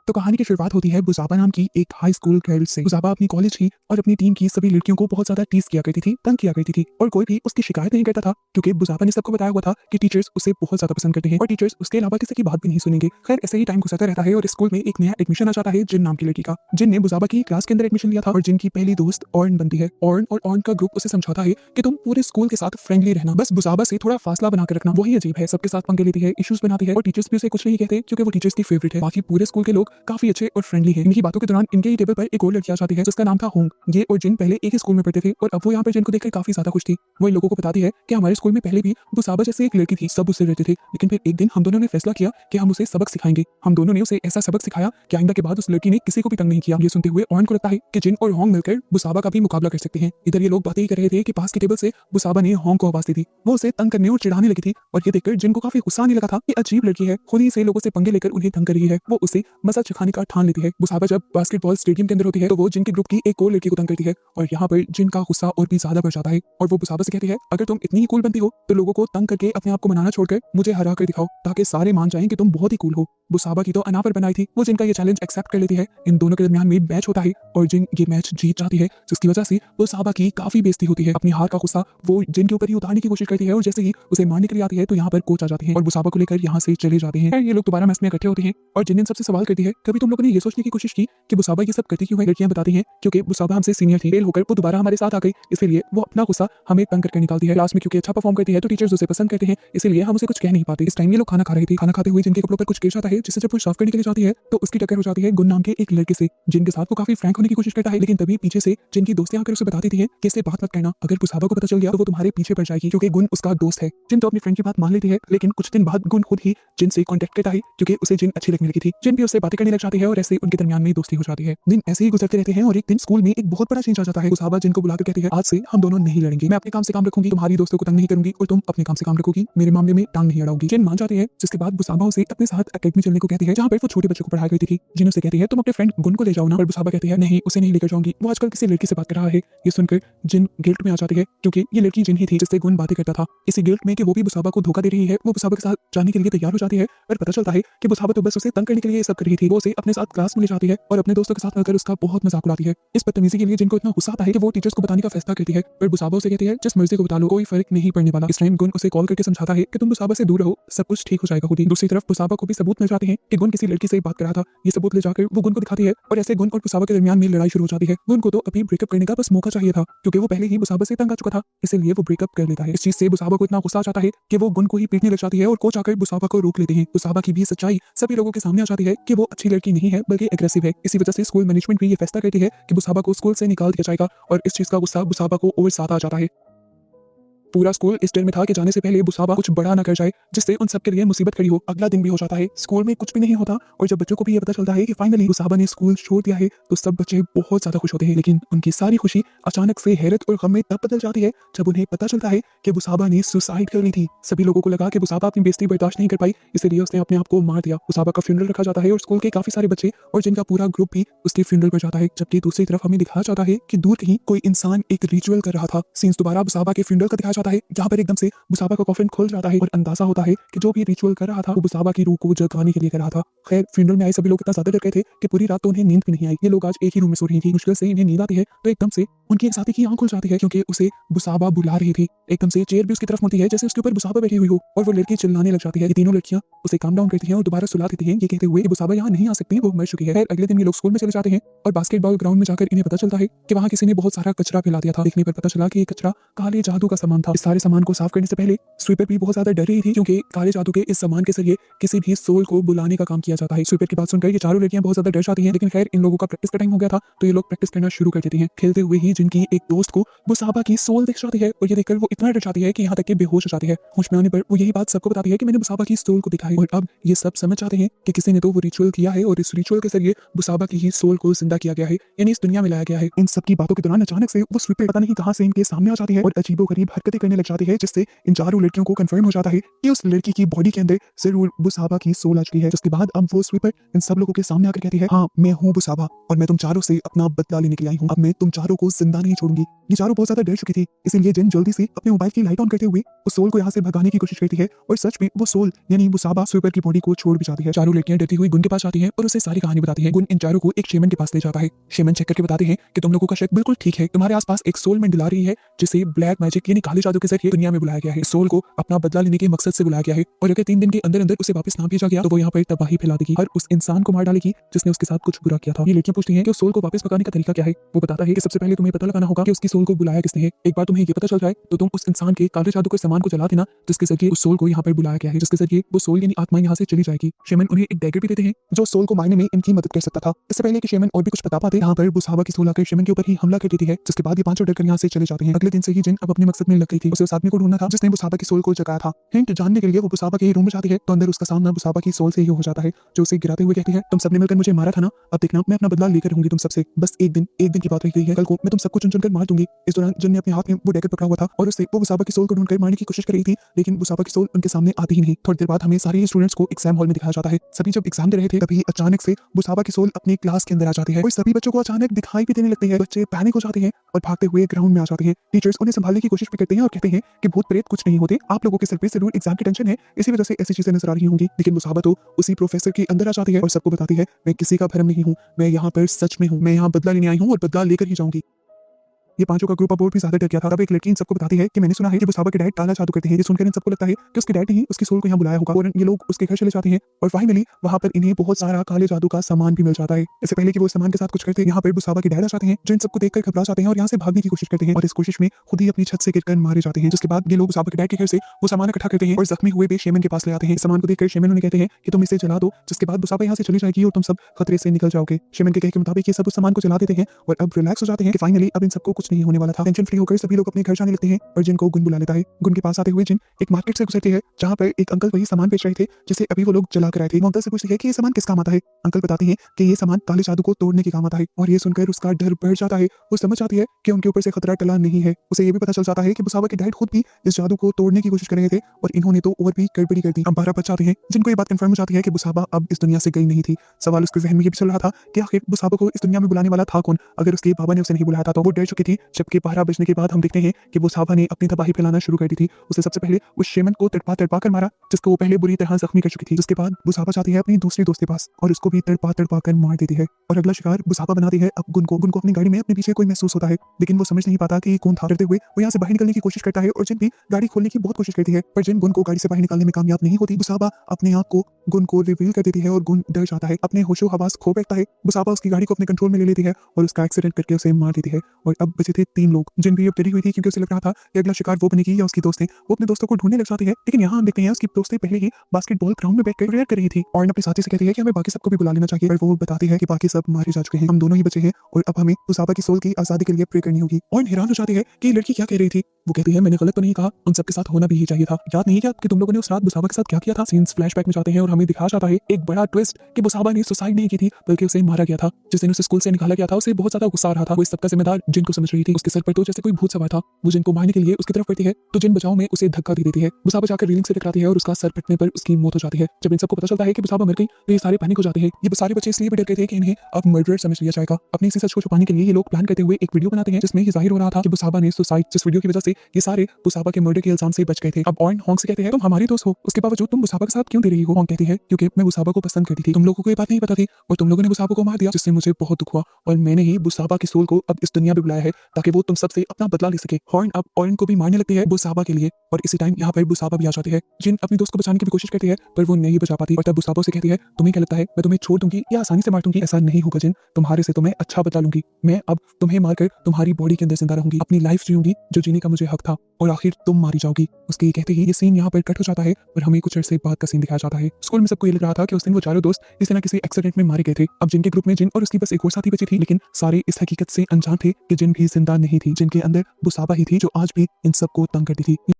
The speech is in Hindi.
तो कहानी की शुरुआत होती है बुसाबा नाम की एक हाई स्कूल गर्ल से। बुसाबा अपनी कॉलेज की और अपनी टीम की सभी लड़कियों को बहुत ज्यादा टीज किया करती थी, तंग किया करती थी और कोई भी उसकी शिकायत नहीं करता था क्योंकि बुसाबा ने सबको बताया हुआ था कि टीचर्स उसे बहुत ज्यादा पसंद करते हैं और टीचर्स उसके अलावा किसी की बात भी नहीं सुनेंगे। खैर ऐसे ही टाइम गुजरता रहता है और स्कूल में एक नया एडमिशन आ जाता है जिन नाम की लड़की का, जिन ने बुसाबा की क्लास के अंदर एडमिशन लिया था और जिनकी पहली दोस्त ऑर्न बनती है। ऑर्न और ऑर्न का ग्रुप उसे समझाता है कि तुम पूरे स्कूल के साथ फ्रेंडली रहना, बस बुसाबा से थोड़ा फासला बनाकर रखना। वही अजीब है, सबके साथ पंगे लेती है, इश्यूज बनाती है और टीचर्स भी उसे कुछ नहीं कहते क्योंकि वो टीचर्स की फेवरेट है। बाकी पूरे स्कूल के लोग काफी अच्छे और फ्रेंडली हैं। इनकी बातों के दौरान इनके ही टेबल पर एक और लड़की आ जाती है जिसका नाम था होंग। ये और जिन पहले एक ही स्कूल में पढ़ते थे और अब वो यहाँ पर जिन को देखकर काफी ज्यादा खुश थी। वो इन लोगों को बताती है कि हमारे स्कूल में पहले भी बुसाबा जैसे एक लड़की थी, सब उससे रहते थे, लेकिन फिर एक दिन हम दोनों ने फैसला किया कि हम उसे सबक सिखाएंगे। हम दोनों ने उसे ऐसा सबक सिखाया कि आइंदा के बाद उस लड़की ने किसी को भी तंग नहीं किया। ये सुनते हुए ऑर्न को लगता है कि जिन और होंग मिलकर बुसाबा का भी मुकाबला कर सकते हैं। इधर ये लोग बातें ही कर रहे थे कि पास के टेबल से बुसाबा ने होंग को आवाज दी थी। वो उसे तंग करने और चिढ़ाने लगी थी और ये देखकर जिन को काफी गुस्सा आने लगा था कि अजीब लड़की है, खुद ही से लोगों से पंगे लेकर उन्हें तंग कर रही है। वो उसे मजा चखाने का ठान लेती है। बुसाबा जब बास्केटबॉल स्टेडियम के अंदर होती है तो वो जिन के ग्रुप की एक और लड़की को तंग करती है और यहाँ पर जिन का गुस्सा और भी ज्यादा बढ़ जाता है और वो बुसाबा से कहती है अगर तुम इतनी ही कूल बनती हो तो लोगों को तंग करके अपने आप को मनाना छोड़कर मुझे हरा कर दिखाओ ताकि सारे मान जाएं कि तुम बहुत ही कूल हो। बुसाबा की तो अनावर बनाई थी, वो जिनका ये चैलेंज एक्सेप्ट कर लेती है। इन दोनों के दरमियान में मैच होता है और जिन ये मैच जीत जाती है जिसकी वजह से बुसाबा की काफी बेइज्जती होती है। अपनी हार का गुस्सा वो जिन के ऊपर ही उतारने की कोशिश करती है और जैसे ही उसे मारने के लिए आती है तो यहाँ पर कोच आ जाते हैं और बुसाबा को लेकर यहाँ से चले जाते हैं। ये लोग दोबारा मैच में इकट्ठे होते हैं और जिन सबसे सवाल करती है कभी तुम लोगों ने ये सोचने की कोशिश की कि बुसाबा ये सब करती क्यों है। लड़कियां बताती हैं क्योंकि बुसाबा हमसे सीनियर थी, फेल होकर वो दोबारा हमारे साथ आ गई, इसीलिए वो अपना गुस्सा हमें तंग करके निकालती है। क्लास में क्योंकि अच्छा परफॉर्म करती है तो टीचर्स उसे पसंद करते हैं, इसीलिए हम उसे कुछ कह नहीं पाते। इस टाइम ये लोग खाना खा रहे थे, खाना खाते हुए जिनके कपड़ों पर कुछ गिर जाता है जिससे जब वो साफ करने के लिए जाती है तो उसकी टक्कर हो जाती है गुन नाम के एक लड़के से, जिनके साथ वो काफी फ्रैंक होने की कोशिश करता है। लेकिन तभी पीछे से जिनकी दोस्तें आकर उसे बता देती हैं कि इससे बात मत करना, अगर बुसाबा को पता चल गया तो वो तुम्हारे पीछे पड़ जाएगी क्योंकि गुन उसका दोस्त है। जिन तो अपनी फ्रेंड की बात मान लेती है, लेकिन कुछ दिन बाद गुन खुद ही जिन से कांटेक्ट करता है क्योंकि उसे जिन अच्छी लगने लगी थी। जिन भी उससे बातें करने लग जाती है और ऐसे उनके दरमियान में दोस्ती हो जाती है। दिन ऐसे ही गुजरते रहते हैं और एक दिन स्कूल में एक बहुत बड़ा चेंज आ जाता है। बुसाबा जिनको बुलाकर कहती है आज से हम दोनों नहीं लड़ेंगे, मैं अपने काम से काम रखूंगी, तुम्हारी दोस्तों को तंग नहीं करूंगी और तुम अपने काम से काम रखोगी, मेरे मामले में टांग नहीं अड़ाओगी। जिन मान जाती है जिसके बाद बुसाबा उसे अपने साथ एकेडमी चलने को कहती है जहाँ पर वो छोटे बच्चों को पढ़ाया करती थी। जिन उसे कहती है तुम अपने फ्रेंड गुन को ले जाओ ना, और बुसाबा कहती है नहीं उसे नहीं लेकर जाऊंगी, वो आजकल किसी लड़की से बात कर रहा है। ये सुनकर जिन गिल्ट में आ जाती है क्योंकि ये लड़की जिन ही थी जिससे गुन बातें करता था। इसी गिल्ट में कि वो भी बुसाबा को धोखा दे रही है, वो बुसाबा के साथ जाने के लिए तैयार हो जाती है और पता चलता है कि बुसाबा तो बस उसे तंग करने के लिए ये सब कर रही थी। वो उसे अपने साथ क्लास में ले जाती है और अपने दोस्तों के साथ मिलकर उसका बहुत मजाक उड़ाती है। इस बदतमीजी के लिए जिनको इतना गुस्सा आता है कि वो टीचर्स को बताने का फैसला करती है पर बुसाबा उसे कहती है जिस मर्जी को बता लो, कोई फर्क नहीं पड़ने वाला। इस टाइम गुन उसे कॉल करके समझाता है कि तुम बुसाबा से दूर रहो, सब कुछ ठीक हो जाएगा खुद ही। दूसरी तरफ बुसाबा को भी सबूत मिल जाते हैं कि गुन किसी लड़की से बात कर रहा था। ये सबूत ले जाकर वो गुन को दिखाती है और ऐसे गुन और बुसाबा के दरमियान में लड़ाई शुरू हो जाती है। गुन को तो अभी ब्रेकअप करने का बस मौका चाहिए था क्योंकि वो पहले ही बुसाबा से तंग आ चुका था, इसलिए वो ब्रेकअप कर लेता है। इस चीज से बुसाबा को इतना गुस्सा आ जाता है कि वो गुन को ही पीटने लग जाती है और कोच आकर बुसाबा को रोक लेते हैं। बुसाबा की भी सच्चाई सभी लोगों के सामने आ जाती है कि वो अच्छी लड़की नहीं है बल्कि एग्रेसिव है। इसी वजह से स्कूल मैनेजमेंट भी ये फैसला करती है कि बुसाबा को स्कूल से निकाल दिया जाएगा और इस चीज का गुस्सा बुसाबा को और ज्यादा आ जाता है। पूरा स्कूल इस डर में था कि जाने से पहले बुसाबा कुछ बड़ा ना कर जाए जिससे उन सबके लिए मुसीबत खड़ी हो। अगला दिन भी हो जाता है, स्कूल में कुछ भी नहीं होता और जब बच्चों को भी ये पता चलता है कि फाइनली बुसाबा ने स्कूल छोड़ दिया है तो सब बच्चे बहुत ज्यादा खुश होते हैं। लेकिन उनकी सारी खुशी अचानक से हैरत और गम में तब बदल जाती है जब उन्हें पता चलता है कि बुसाबा ने सुसाइड कर ली थी। सभी लोगों को लगा कि बुसाबा अपनी बेइज्जती बर्दाश्त नहीं कर पाई, इसलिए उसने अपने आप को मार दिया। बुसाबा का फ्यूनरल रखा जाता है और स्कूल के काफी सारे बच्चे और जिनका पूरा ग्रुप भी उसके फ्यूनरल पर जाता है। जबकि दूसरी तरफ हमें दिखाया जाता है कि दूर कहीं कोई इंसान एक रिचुअल कर रहा था। सीन्स दोबारा बुसाबा के फ्यूनरल का दिखाया जाता है जहाँ पर एकदम से बुसाबा का कॉफिन खुल जाता है और अंदाजा होता है कि जो भी रिचुअल कर रहा था वो बुसाबा की रूह को जगाने के लिए कर रहा था। खैर फ्यूनरल में आए सभी लोग इतना ज्यादा डर गए थे कि पूरी रात तो उन्हें नींद भी नहीं आई। ये लोग आज एक ही रूम में सो रही थी, मुश्किल से इन्हें नींद आती है तो एकदम से उनकी एक साथी की आंख खुल जाती है क्योंकि उसे बुसाबा बुला रही थी। एकदम से चेयर भी उसकी तरफ मुड़ती है जैसे उसके ऊपर बुसाबा बैठी हुई हो और वो लड़की चिल्लाने लग जाती है। ये तीनों लड़कियां उसे काम डाउन करती हैं और दोबारा सुला देती हैं ये कहते हुए कि बुसाबा यहाँ नहीं आ सकती, वो मर चुकी है। अगले दिन ये लोग स्कूल में चले जाते हैं और बास्केटबॉल ग्राउंड में जाकर इन्हें पता चलता है कि वहाँ किसी ने बहुत सारा कचरा फैला दिया था। देखने पर पता चला कि ये कचरा काले जादू का सामान था। इस सारे सामान को साफ करने से पहले स्वीपर भी बहुत ज्यादा डर रही थी क्योंकि काले जादू के इस सामान के जरिए किसी भी सोल को बुलाने का काम किया जाता है। स्वीपर की बात सुनकर ये चारों लड़कियां बहुत ज्यादा डर जाती हैं, लेकिन खैर इन लोगों का प्रैक्टिस का टाइम हो गया था तो ये लोग प्रैक्टिस करना शुरू कर देते हैं। खेलते हुए ही जिनकी एक दोस्त को बुसाबा की सोल दिख जाती है और ये देखकर वो इतना डर जाती है कि यहाँ तक कि बेहोश हो जाती है। होश में आने पर वो यही बात सबको बताती है कि मैंने बुसाबा की सोल को दिखा है और अब ये सब समझ जाते हैं कि किसी ने तो वो रिचुअल किया है और इस रिचुअल के जरिए बुसाबा की ही सोल को जिंदा किया गया है, यानी इस दुनिया में लाया गया है। इन सब की बातों के दौरान अचानक से वो स्वीपर पता नहीं कहां से इनके सामने आ जाती है और अजीबोगरीब हरकतें बातें करने लग जाती है, जिससे इन चारों लड़कियों को कंफर्म हो जाता है कि उस लड़की की बॉडी के अंदर जरूर बुसाबा की सोल आ चुकी है। जिसके बाद अब वो स्वीपर इन सब लोगों के सामने आकर कहती है, हाँ मैं हूँ बुसाबा और मैं तुम चारों से अपना बदला लेने के लिए आई हूँ। अब मैं तुम चारों को जिंदा नहीं छोड़ूंगी। ये चारों बहुत ज्यादा डर चुकी थी, इसीलिए जिन जल्दी से अपने मोबाइल की लाइट ऑन करते हुए उस सोल को यहाँ से भगाने की कोशिश करती है और सच में वो सोल यानी बुसाबा स्वीपर की बॉडी को छोड़ भी जाती है। चारों लड़कियां डरती हुई गुन के पास आती हैं और उसे सारी कहानी बताती है। गुन इन चारों को एक शेमन के पास ले जाता है। शेमन चेक करके बताते हैं कि तुम लोगों का शक बिल्कुल ठीक है, तुम्हारे आसपास एक सोल मंडला रही है जिसे ब्लैक मैजिक यानी काले जादू के जरिए दुनिया में बुलाया गया है। सोल को अपना बदला लेने के मकसद से बुलाया गया है और अगर 3 दिन के अंदर अंदर उसे वापस ना भेजा गया तो वो यहाँ पर तबाही फैला देगी, हर उस इंसान को मार डालेगी जिसने उसके साथ कुछ बुरा किया था। ये लड़कियां पूछती हैं कि उस सोल को वापस पकाने का तरीका क्या है। वो बताता है कि सबसे पहले तुम्हें पता लगाना होगा कि उसकी सोल को बुलाया किसने है। एक बार तुम्हें ये पता चल जाए तो तुम उस इंसान के काले जादू के सामान को जला देना जिसके जरिए उस सोल को यहाँ पर बुलाया गया है, जिसके जरिए वो सोल यानी आत्मा यहाँ से चली जाएगी। शेमन उन्हें एक डैगर भी देते हैं जो सोल को मारने में इनकी मदद कर सकता था। इससे पहले कि शेमन और भी कुछ बता पाते, यहाँ पर बुसाबा की सोल आकर शेमन के ऊपर ही हमला कर देती है, जिसके बाद ये पांचों डरकर यहाँ से चले जाते हैं। अगले दिन से ही जिन अब अपने मकसद में लग गई थी। उसे उस आदमी को ढूंढना था जिसने बुसाबा की सोल को जगाया था। हिंट जानने के लिए वो बुसाबा के रूम में जाती है तो अंदर उसका सामना बुसाबा की सोल से ही हो जाता है, जो उसे गिराते हुए कहती है, तुम सबने मिलकर मुझे मारा था ना, अब देखना मैं अपना बदला लेकर रहूंगी तुम सबसे। बस एक दिन की बात रह गई है, कल को मैं तुम सबको चुन चुनकर मार दूंगी। इस दौरान जिन ने अपने हाथ में वो डैगर पकड़ा हुआ था और उससे वो बुसाबा की सोल को ढूंढकर मारने की कोशिश कर रही थी, लेकिन बुसाबा की सोल उनके सामने आती ही नहीं। थोड़ी देर बाद हमें सारे स्टूडेंट्स को एग्जाम हॉल में दिखाया जाता है। सभी जब एग्जाम दे रहे थे तभी अचानक से बुसाबा की सोल अपनी क्लास के अंदर आ जाती है और सभी बच्चों को अचानक दिखाई भी देने लगती है। बच्चे पैनिक हो जाते हैं और भागते हुए ग्राउंड में आ जाते हैं। टीचर्स उन्हें संभालने की कोशिश भी करते हैं और कहते हैं कि भूत प्रेत कुछ नहीं होते, आप लोगों के सिर पे जरूर एग्जाम की टेंशन है, इसी वजह से ऐसी चीजें नजर आ रही होंगी। लेकिन बुसाबा तो उसी प्रोफेसर के अंदर आ जाती है और सबको बताती है, मैं किसी का भरम नहीं हूँ, मैं यहाँ पर सच में हूँ, मैं यहाँ बदला लेने आई हूँ और बदला लेकर ही जाऊंगी। ये पांचों का ग्रुप अब और भी ज्यादा डर गया था। तब एक लड़की इन सबको बताती है कि मैंने सुना है कि बुसाबा के डैड काला जादू करते हैं। ये सुनकर इन सबको लगता है कि उसके डैड ने ही उसकी सोल को यहाँ बुलाया होगा और ये लोग उसके घर चले जाते हैं और फाइनली वहां पर इन्हें बहुत सारा काले जादू का सामान भी मिल जाता है। इससे पहले कि वो सामान के साथ कुछ करते हैं, यहाँ पर बुसाबा के डैड आ जाते हैं जो इन सबको देखकर घबरा जाते हैं और यहाँ से भागने की कोशिश करते हैं और इस कोशिश में खुद ही अपनी छत से गिरकर मारे जाते हैं। जिसके बाद ये लोग बुसाबा के डैड के घर से वो सामान इकट्ठा करते हैं और जख्मी हुए भी शेमन के पास ले आते हैं। सामान को देखकर शेमन उन्हें कहते हैं कि तुम इसे जला दो, जिसके बाद बुसाबा यहाँ से चली जाएगी और तुम सब खतरे से निकल जाओगे। शेमन के कहे के मुताबिक ये सब उस सामान को जला देते हैं और अब रिलैक्स हो जाते हैं कि फाइनली अब इन सबको कुछ नहीं होने वाला था। टेंशन फ्री होकर सभी लोग अपने घर जाने लगते हैं और जिन को गुन बुला लेता है। गुन के पास आते हुए जिन एक मार्केट से गुजरती है जहाँ पर एक अंकल वही सामान बेच रहे थे जिसे अभी वो लोग जला कर आए थे। वो अंकल से पूछती है कि ये सामान किस काम आता है। अंकल बताते हैं कि ये सामान काले जादू को तोड़ने के काम आता है और ये सुनकर उसका डर बढ़ जाता है। वो समझ जाती है कि उनके ऊपर से खतरा टला नहीं है। उसे ये भी पता चल जाता है कि बुसाबा के डैड खुद भी इस जादू को तोड़ने की कोशिश कर रहे थे और इन्होंने तो और भी गड़बड़ी कर दी। अब 12 बज जाते हैं। जिनको ये बात कंफर्म हो जाती है कि बुसाबा अब इस दुनिया से गई नहीं थी। सवाल उसके जहन में ये भी चल रहा था कि आखिर बुसाबा को इस दुनिया में बुलाने वाला था कौन। अगर उसके बाबा ने उसे नहीं बुलाया था तो वो डर चुकी थी। जबकि 12 बजने के बाद हम देखते हैं कि बुसाबा ने अपनी तबाही फैलाना शुरू कर दी थी। उसे सबसे पहले उस शेमन को तड़पा कर मारा जिसको वो पहले बुरी तरह जख्मी कर चुकी थी। जिसके बाद बुसाबा जाती है अपनी दूसरी दोस्त के पास और उसको भी तड़पा कर मार देती है और अगला शिकार बुसाबा बनाती है अब गुन को अपनी गाड़ी में अपने पीछे कोई महसूस होता है, लेकिन वो समझ नहीं पाता कि ये कौन था। डरते हुए वो यहाँ से बाहर निकलने की कोशिश करता है और जिन भी गाड़ी खोलने की बहुत कोशिश करती है, पर जिन गुन को गाड़ी से बाहर निकालने में कामयाब नहीं होती। बुसाबा अपने आप को गुन को रिवील कर देती है और गुन डर जाता है, अपने होशो हवास खो बैठता है। बुसाबा उसकी गाड़ी को अपने कंट्रोल में ले लेती है और उसका एक्सीडेंट करके उसे मार देती है और अब बचे थे 3 लोग। जिन भी अब डरी हुई थी क्योंकि उसे लग रहा था कि अगला शिकार वो बनेगी या उसकी दोस्त है। वो अपने दोस्तों को ढूंढने लग जाती है, लेकिन यहाँ हम देखते हैं उसकी दोस्तें पहले ही बास्केटबॉल ग्राउंड में बैठकर प्रेयर कर रही थी और अपने साथी से कहती है कि हमें बाकी सबको भी बुला लेना चाहिए, पर वो बताती है कि बाकी सब मारे जा चुके हैं, हम दोनों ही बचे हैं और अब हमें बुसाबा की सोल की आजादी के लिए प्रे करनी होगी। और हैरान हो जाती है कि लड़की क्या कह रही थी। वो कहती है मैंने गलत तो नहीं कहा, उन सबके साथ होना भी ही चाहिए था। याद नहीं क्या कि तुम लोगों ने उस रात बुसाबा के साथ क्या किया था। सीन्स फ्लैशबैक में जाते हैं और हमें दिखाया जाता है एक बड़ा ट्विस्ट कि बुसाबा ने सुसाइड नहीं की थी बल्कि उसे मारा गया था। जिस दिन उसे स्कूल से निकाला गया था उसे बहुत ज्यादा गुस्सा आ रहा था। वो इस सबका जिम्मेदार जिनको समझ रही थी। उसके सर पर तो जैसे कोई भूत सवार था। वो जिनको मारने के लिए उसकी तरफ बढ़ती है तो जिन बचाव में उसे धक्का दे देती है। बुसाबा जाकर रेलिंग से टकराती है और उसका सर फटने पर उसकी मौत हो जाती है। जब इन सबको पता चलता है कि बुसाबा मर गई तो ये सारे पैनिक हो जाते हैं। ये सारे बच्चे इसलिए भी डर गए थे कि इन्हें अब मर्डरर समझ लिया जाएगा। अपने इसी सच को छुपाने के लिए ये लोग प्लान करते हुए एक वीडियो बनाते हैं जिसमें ये जाहिर हो रहा था कि बुसाबा ने सुसाइड, जिस वीडियो की वजह से ये सारे बुसाबा के मर्डर के इल्जाम से बच गए थे। अब ऑर्न होंग से कहते हैं तुम हमारी दोस्त हो, उसके बावजूद तुम बुसाबा के साथ क्यों दे रही हो। होंग कहती है क्योंकि मैं बुसाबा को पसंद करती थी, तुम लोगों को ये बात नहीं पता थी और तुम लोगों ने बुसाबा को मार दिया जिससे मुझे बहुत दुख हुआ और मैंने ही बुसाबा की सोल को अब इस दुनिया में बुलाया है ताकि वो तुम सबसे अपना बदला ले सके। हॉर्न अब ऑर्न को भी मारने लगती है बुसाबा के लिए और इसी टाइम यहाँ पर बुसाबा भी आ जाती है। जिन अपनी दोस्त को बचाने की भी कोशिश करती है पर वो नहीं बचा पाती और तब बुसाबा से कहती है तुम्हें क्या लगता है मैं तुम्हें छोड़ दूंगी या आसानी से मार दूंगी। ऐसा नहीं होगा जिन, तुम्हारे से तो मैं अच्छा बदला लूंगी। मैं अब तुम्हें मारकर तुम्हारी बॉडी के अंदर जिंदा रहूंगी, अपनी लाइफ जीऊंगी जो जीने का मुझे हक था और आखिर तुम मारी जाओगी। उसके कहते ही ये सीन यहाँ पर कट हो जाता है और हमें कुछ अरसे बाद का सीन दिखाया जाता है। स्कूल में सबको ये लग रहा था कि उस दिन वो चारों दोस्त इस तरह किसी एक्सीडेंट में मारे गए थे। अब जिनके ग्रुप में जिन और उसकी बस एक और साथी बची थी, लेकिन सारे इस हकीकत से अनजान थे कि जिन भी जिंदा नहीं थी, जिनके अंदर बुसाबा ही थी जो आज भी इन सबको तंग करती थी।